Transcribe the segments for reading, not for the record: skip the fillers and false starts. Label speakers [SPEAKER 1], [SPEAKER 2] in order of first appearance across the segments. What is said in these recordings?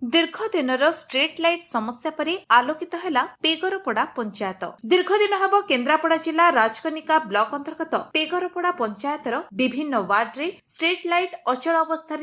[SPEAKER 1] दीर्घ दिनर street light समस्या पर आलोकित है पेगरपड़ा पंचायत। दीर्घ दिन हम केन्द्रापड़ा जिला राजकनिका ब्लॉक अंतर्गत पेगरपड़ा पंचायतर विभिन्न वार्ड रे स्ट्रीट लाइट अचल अवस्था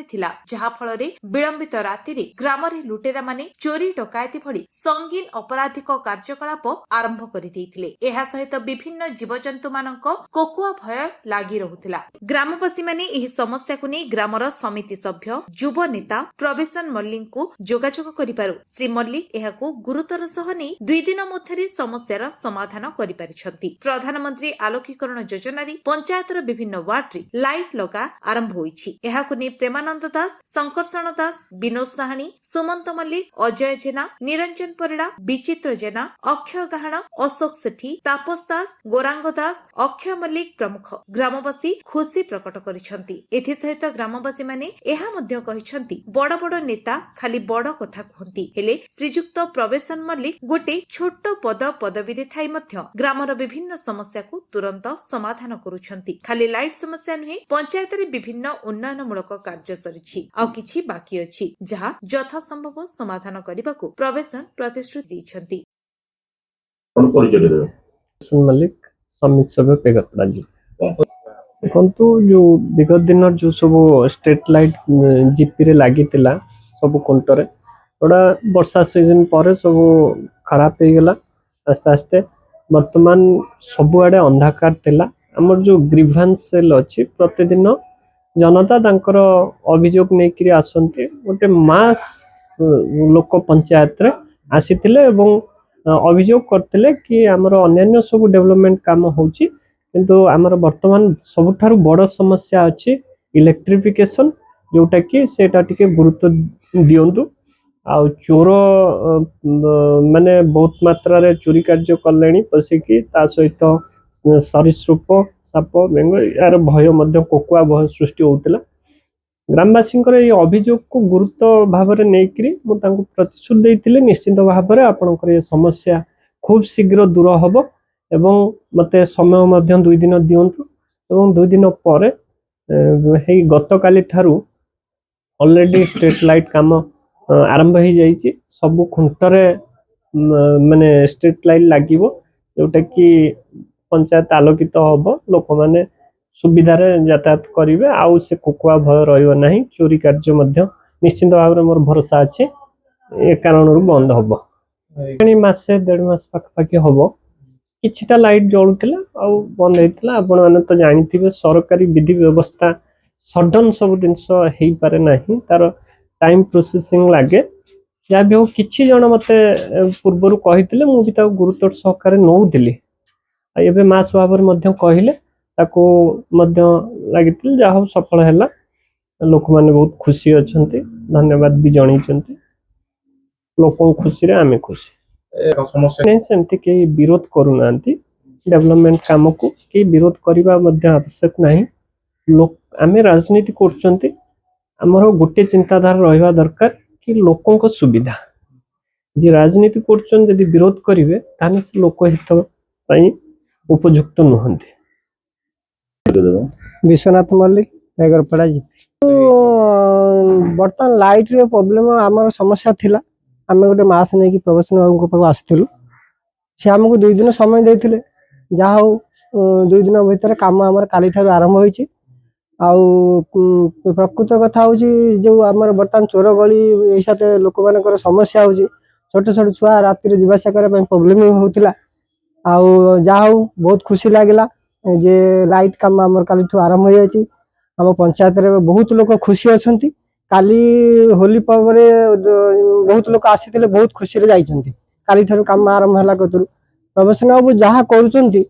[SPEAKER 1] जहा फल विलंबित राति ग्राम लुटेरा माने चोरी डकायती भली संगीन अपराधिक कार्यकलाप आरंभ करते सहित विभिन्न जीवजंतु मानक कोकुआ भय लगी रहुथिला। ग्रामवासी माने एही समस्या को नहीं ग्रामर समिति सभ्य युव नेता प्रवेशन मल्लिक को जोगाजोग करिपारु श्री मल्लिक एहाकू गुरुतर सह नहीं 2 दिन मध्यरे समस्यार समाधान करिपारिछंती। प्रधानमंत्री आलोकीकरण योजनारी पंचायतर विभिन्न वार्ड रे लाइट लगा आरंभ होईछि। एहाकू नै प्रेमानंद दास, संकर्षण दास, विनोद साहानी, सुमंत मल्लिक, अजय जेना, निरंजन परिड़ा, विचित्र जेना, अक्षय गाहाण, अशोक सेठी, तापस दास, गोरांग दास, अक्षय मल्लिक प्रमुख ग्रामवासी खुशी प्रकट करिछंती। एथि सहित ग्रामवासी माने एहा मध्य कहिछंती बड़ बड़ नेता खाली बड़ कथा कहती हेले श्रीजुक्त प्रवेशन मल्लिक गोटे छोट पद पदवी थाई मध्य ग्रामर विभिन्न समस्या को तुरंत समाधान करुछंती। खाली लाइट समस्या नुहे पंचायत रे विभिन्न उन्नयनमूलक कार्य सरिछि आ किछि बाकी अछि जहा यथा संभव समाधान करबाकू प्रवेशन प्रतिश्रुति दैछंती।
[SPEAKER 2] मल्लिक समिति सभ्य पेगरपड़ा जी देखु जो विगत दिन जो सब स्ट्रीट लाइट जीपी रे लगी सब कुंटरे थोड़ा वर्षा सीजन पर सब खराब हो गला। आस्ते आस्ते वर्तमान सबुआडे अंधाकार थिला। हमर जो ग्रीवेंस सेल अछि प्रतिदिन जनता तांकर अभियोग नेकरी आसंती गोटे मास लोक पंचायत रे आसीथिले एवं अभियोग करथिले कि हमर अन्य सब डेवलपमेंट काम होउची किंतु हमर वर्तमान सबुठारु बड़ समस्या अछि इलेक्ट्रिफिकेशन जोटा कि सेटा टिके गुरुत्व दियंतु। आ चोर माने बहुत मात्रा रे चोरी कार्य कलेनी पसिकी ता सहित सरीसृप साप बेंग यार भय मध्य कोकुआ भय सृष्टि होउतला। ग्रामवासी ये अभियोग को गुरुत्व भाव रे नेकरी मु तांको प्रतिश्रुति देइतिले निश्चित भाव रे आपनकर ये समस्या खूब शीघ्र दूर हबो एवं मते समय मध्य 2 दिन दियंतु एवं 2 दिन पर हे गतकाली ठारू ऑलरेडी स्ट्रीट लाइट काम आरंभ हो जाइए। सब खुंटरे माने स्ट्रीट लाइट लागिवो जोटा कि पंचायत आलोकित हम लोक माने सुविधा रे यातायात करेंगे आउ से कोकुआ भय रहिबो नहीं। चोरी कार्य मध्य निश्चित भाव रे मोर भरोसा अछि ए कारण बंद हबो। मासे 1.5 मास पाखपाखि हबो किछिटा लाइट जळुतिला आ बंद हेतिला। आपण माने तो जानिथिबे सरकारी विधि व्यवस्था सडन सब जिनस हेई पारे नाही तार टाइम प्रोसेसिंग लागे या भी हो। किछि जण मते पूर्वरु कहितिले मु भी ता गुरुत्व सहकारे नउतिली एबे मास भाबर मध्य कहिले ताको मध्य लागितिल जा हो सफल हैला। लोक माने बहुत खुशी अछंती धन्यवाद भी जणी छंती। लोकों खुशी रे आमे खुशी समस्या नहीं सेमती के विरोध करू नांती डेवलपमेंट काम को के विरोध करिबा मध्य आवश्यक नहीं। लोक आमे राजनीति करछंती हमरो गोटे चिंताधारा रहिबा दरकार कि लोकों को सुविधा जे राजनीति करछन यदि विरोध करिवे ताने से लोक हित पई उपयुक्त नहंती।
[SPEAKER 3] विश्वनाथ मल्लिक पेगरपड़ा जी बर्तमान लाइट रे प्रॉब्लम हमर समस्या थिला। आमे गोटे मास नै कि प्रोफेशनल बाबू को पास आस्थिलु से हमको 2 दिन समय देथिले जा हो 2 दिन भीतर काम हमर काली ठार आरंभ होईची। आउ प्रकृत कथा होची जो हमर बर्तमान चोर गली एसाते लोक मानकर समस्या होची। छोट छोट छुआ राति रे जीवासा करे पई प्रॉब्लम होतिला। आउ जा हो बहुत खुशी लागला जे लाइट काम हमर काली ठु आरंभ होई जायची। हम पंचायत रे बहुत लोक खुशी अछंती। काली होली पर्व रे बहुत लोक आसीथिले बहुत खुशी रे जाइछंती। काली ठार काम आरंभ हला कतरु प्रोफेशनल बाबू जहा करूछंती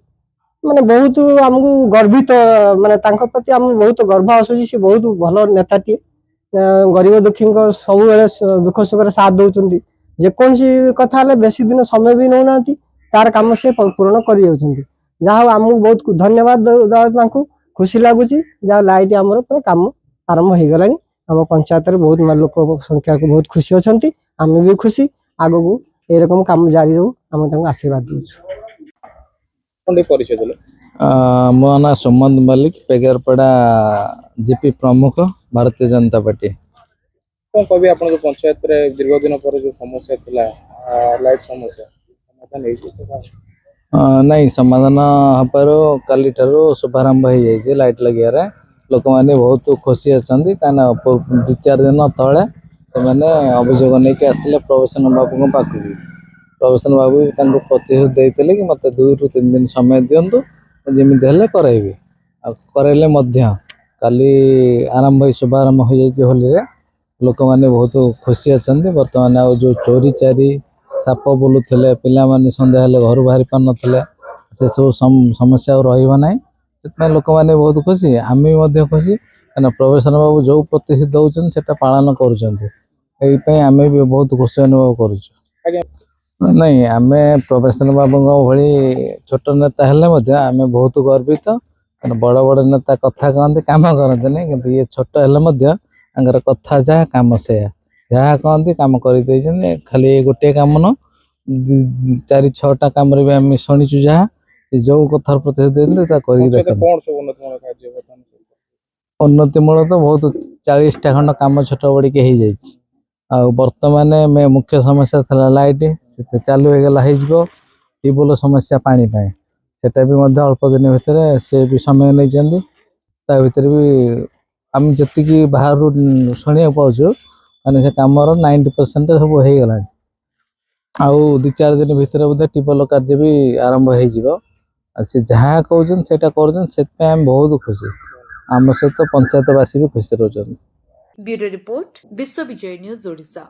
[SPEAKER 3] माने बहुत हमको गर्वित माने तांको प्रति हम बहुत गर्व आसुची। से बहुत भलो नेताटी गरीब दुखी को सब बेले दुख सुख रे साथ दउचंती। जे कोनसी कथा ले बेसी दिन समय भी नउनांती तार काम से पूर्ण करि जाउचंती। जा हमको बहुत धन्यवाद तांको खुशी लागुची। जा लाइट हमर पर काम आरंभ हो गलानी। हम पंचायत रे बहुत लोक संख्या को बहुत खुशी अछंती। हम भी खुशी आगो को ए रकम काम जारी रहू हम तांको आशीर्वाद दउछु।
[SPEAKER 4] मो ना सुमंत मल्लिक पेगरपड़ा जीपी प्रमुख भारतीय जनता पार्टी।
[SPEAKER 5] कौन कभी आप पंचायत रे दीर्घ दिन पर जो समस्या थिला लाइट समस्या समाधान
[SPEAKER 4] नहीं समाधान हबार काली शुभारंभ हो जाए लाइट लगे लोक मैंने बहुत खुशी अच्छा कहीं दु चार दिन तले से अभियोग नहीं आसते प्रवेशन बाबू पाखक प्रवेशन बाबू प्रतिश्रुति देते कि मत 2 ରୁ 3 दिन समय दिंतु जमी करइबी करैले काली आरंभ शुभारंभ हो जाए होली रे लोक मैंने बहुत खुशी अच्छा बर्तमान जो चोरी चारी साप बुलूले पिलाने सन्ध्या हेले घर बाहरी पार नथिले से सब समस्या रहा ना से लोक मैंने बहुत खुशी आम भी खुशी कहीं प्रवेशन बाबू जो प्रतिश्रुति दौरान से पालन कर आम भी बहुत खुशी अनुभव कर नहीं आम प्रवेशन बाबू भली छोट नेता हेले आम बहुत गर्वित कहीं बड़ बड़ नेता कथा कहते काम करते नहीं कि ये छोट हेल्ले कथा जहाँ कम से जहाँ कहते कम कर खाली गोटे कम न 4-6टा कम भी आम शुणीचु जहाँ जो कथार प्रतिश्रुति देते उन्नतिमूलक तो बहुत 40टा खंड कम छोट बड़ी के हो जाए बर्तमान में मुख्य समस्या था लाइट से चालू होगला ट्यूबवेल समस्या पानी पाए सेटा भी अल्प दिन भितर से भी समय नहीं ता भीतर भी आम जी बाहर शुणा पाचु मैंने से कम 90% सब हो गला आउ 2-4 दिन भितर बोधे ट्यूबवेल कार्य भी आरंभ हो से जहाँ कहते से आम बहुत खुशी आम सहित पंचायतवासी भी खुशी रोच।
[SPEAKER 1] ब्यूरो रिपोर्ट विश्व विजय न्यूज ओडिशा।